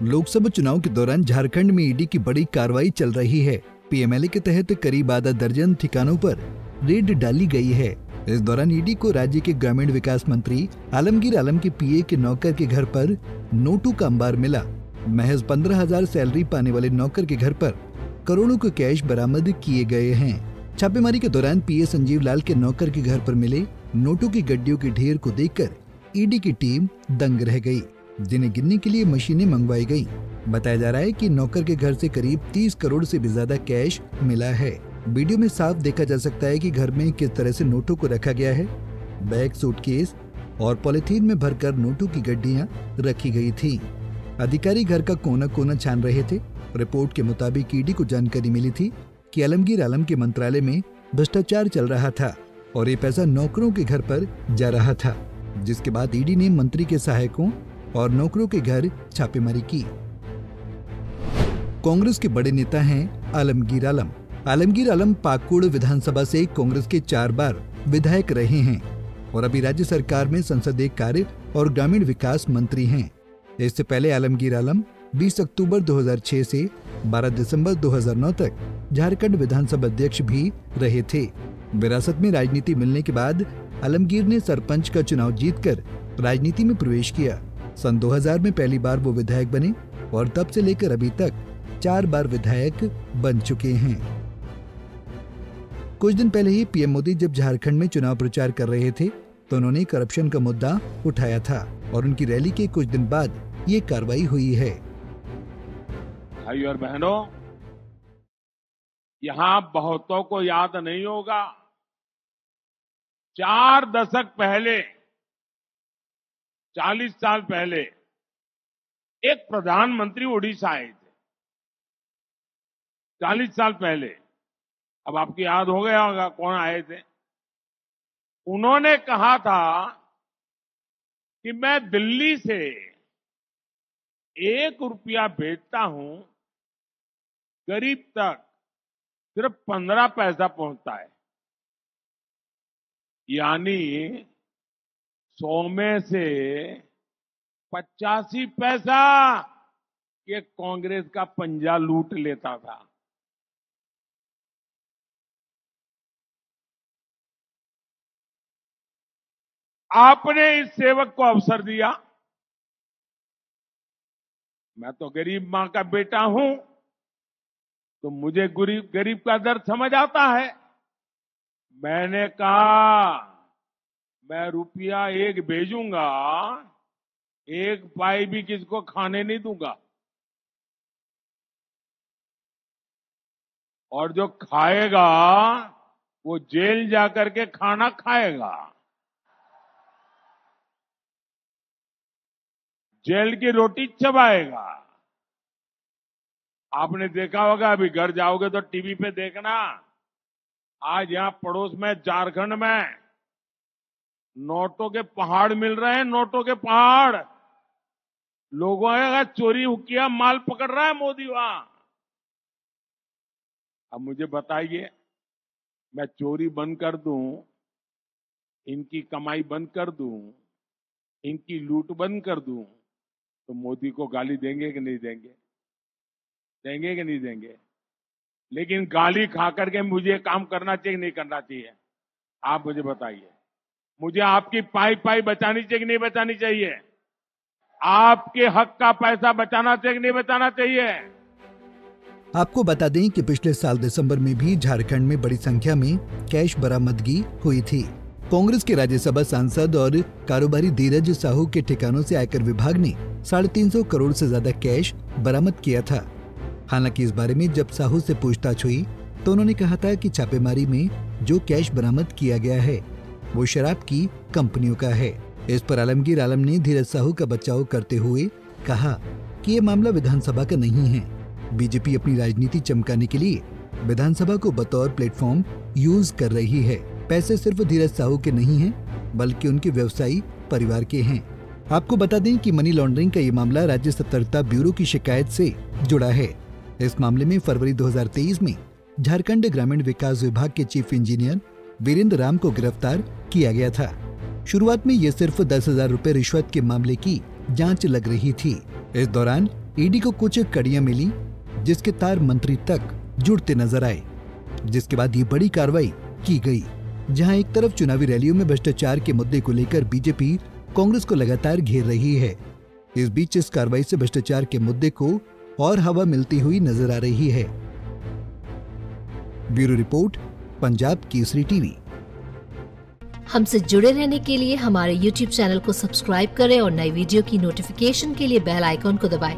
लोकसभा चुनाव के दौरान झारखंड में ईडी की बड़ी कार्रवाई चल रही है। पीएमएलए के तहत करीब आधा दर्जन ठिकानों पर रेड डाली गई है। इस दौरान ईडी को राज्य के ग्रामीण विकास मंत्री आलमगीर आलम के पीए के नौकर के घर पर नोटों का अंबार मिला। महज 15,000 सैलरी पाने वाले नौकर के घर पर करोड़ों के कैश बरामद किए गए हैं। छापेमारी के दौरान पीए संजीव लाल के नौकर के घर पर मिले नोटों की गड्डियों के ढेर को देखकर ईडी की टीम दंग रह गई, जिन्हें गिनने के लिए मशीनें मंगवाई गई। बताया जा रहा है कि नौकर के घर से करीब 30 करोड़ से भी ज्यादा कैश मिला है। वीडियो में साफ देखा जा सकता है कि घर में किस तरह से नोटों को रखा गया है। बैग, सूटकेस और पॉलिथीन में भरकर नोटों की गड्डियां रखी गई थी। अधिकारी घर का कोना कोना छान रहे थे। रिपोर्ट के मुताबिक ईडी को जानकारी मिली थी कि आलमगीर आलम के मंत्रालय में भ्रष्टाचार चल रहा था और ये पैसा नौकरों के घर पर जा रहा था, जिसके बाद ईडी ने मंत्री के सहायकों और नौकरों के घर छापेमारी की। कांग्रेस के बड़े नेता हैं आलमगीर आलम। आलमगीर आलम पाकुड़ विधानसभा से कांग्रेस के 4 बार विधायक रहे हैं और अभी राज्य सरकार में संसदीय कार्य और ग्रामीण विकास मंत्री हैं। इससे पहले आलमगीर आलम 20 अक्टूबर 2006 से 12 दिसंबर 2009 तक झारखंड विधानसभा अध्यक्ष भी रहे थे। विरासत में राजनीति मिलने के बाद आलमगीर ने सरपंच का चुनाव जीतकर राजनीति में प्रवेश किया। सन 2000 में पहली बार वो विधायक बने और तब से लेकर अभी तक 4 बार विधायक बन चुके हैं। कुछ दिन पहले ही पीएम मोदी जब झारखंड में चुनाव प्रचार कर रहे थे तो उन्होंने करप्शन का मुद्दा उठाया था और उनकी रैली के कुछ दिन बाद ये कार्रवाई हुई है। भाइयों और बहनों, यहां बहुतों को याद नहीं होगा, 4 दशक पहले, 40 साल पहले एक प्रधानमंत्री उड़ीसा आए थे। 40 साल पहले, अब आपको याद हो गया होगा कौन आए थे। उन्होंने कहा था कि मैं दिल्ली से 1 रुपया भेजता हूं, गरीब तक सिर्फ 15 पैसा पहुंचता है। यानी 100 में से 85 पैसा ये कांग्रेस का पंजा लूट लेता था। आपने इस सेवक को अवसर दिया। मैं तो गरीब मां का बेटा हूं, तो मुझे गरीब का दर्द समझ आता है। मैंने कहा मैं रुपया 1 भेजूंगा, 1 पाई भी किसको खाने नहीं दूंगा, और जो खाएगा वो जेल जाकर के खाना खाएगा। जेल की रोटी चबाएगा। आपने देखा होगा, अभी घर जाओगे तो टीवी पे देखना, आज यहां पड़ोस में झारखंड में नोटों के पहाड़ मिल रहे हैं। नोटों के पहाड़। लोगों का चोरी किया माल पकड़ रहा है मोदी वहां। अब मुझे बताइए, मैं चोरी बंद कर दूं, इनकी कमाई बंद कर दूं, इनकी लूट बंद कर दूं, तो मोदी को गाली देंगे कि नहीं देंगे? देंगे कि नहीं देंगे? लेकिन गाली खा करके मुझे काम करना चाहिए कि नहीं करना चाहिए? आप मुझे बताइए। मुझे आपकी पाई पाई बचानी चाहिए कि नहीं बचानी चाहिए? आपके हक का पैसा बचाना चाहिए कि नहीं बचाना चाहिए? आपको बता दें कि पिछले साल दिसंबर में भी झारखंड में बड़ी संख्या में कैश बरामदगी हुई थी। कांग्रेस के राज्यसभा सांसद और कारोबारी धीरज साहू के ठिकानों से आयकर विभाग ने 350 करोड़ से ज्यादा कैश बरामद किया था। हालांकि इस बारे में जब साहू से पूछताछ हुई तो उन्होंने कहा था कि छापेमारी में जो कैश बरामद किया गया है वो शराब की कंपनियों का है। इस पर आलमगीर आलम ने धीरज साहू का बचाव करते हुए कहा कि ये मामला विधानसभा का नहीं है। बीजेपी अपनी राजनीति चमकाने के लिए विधानसभा को बतौर प्लेटफॉर्म यूज कर रही है। पैसे सिर्फ धीरज साहू के नहीं हैं, बल्कि उनके व्यवसायी परिवार के हैं। आपको बता दें कि मनी लॉन्ड्रिंग का ये मामला राज्य सतर्कता ब्यूरो की शिकायत से जुड़ा है। इस मामले में फरवरी 2023 में झारखंड ग्रामीण विकास विभाग के चीफ इंजीनियर वीरेंद्र राम को गिरफ्तार किया गया था। शुरुआत में ये सिर्फ 10,000 रुपए रिश्वत के मामले की जांच लग रही थी। इस दौरान ईडी को कुछ कड़ियां मिली जिसके तार मंत्री तक जुड़ते नजर आए, जिसके बाद ये बड़ी कार्रवाई की गई। जहां एक तरफ चुनावी रैलियों में भ्रष्टाचार के मुद्दे को लेकर बीजेपी कांग्रेस को लगातार घेर रही है, इस बीच इस कार्रवाई से भ्रष्टाचार के मुद्दे को और हवा मिलती हुई नजर आ रही है। Bureau report, Punjab Kesari TV. हमसे जुड़े रहने के लिए हमारे YouTube चैनल को सब्सक्राइब करें और नई वीडियो की नोटिफिकेशन के लिए बेल आइकॉन को दबाएं।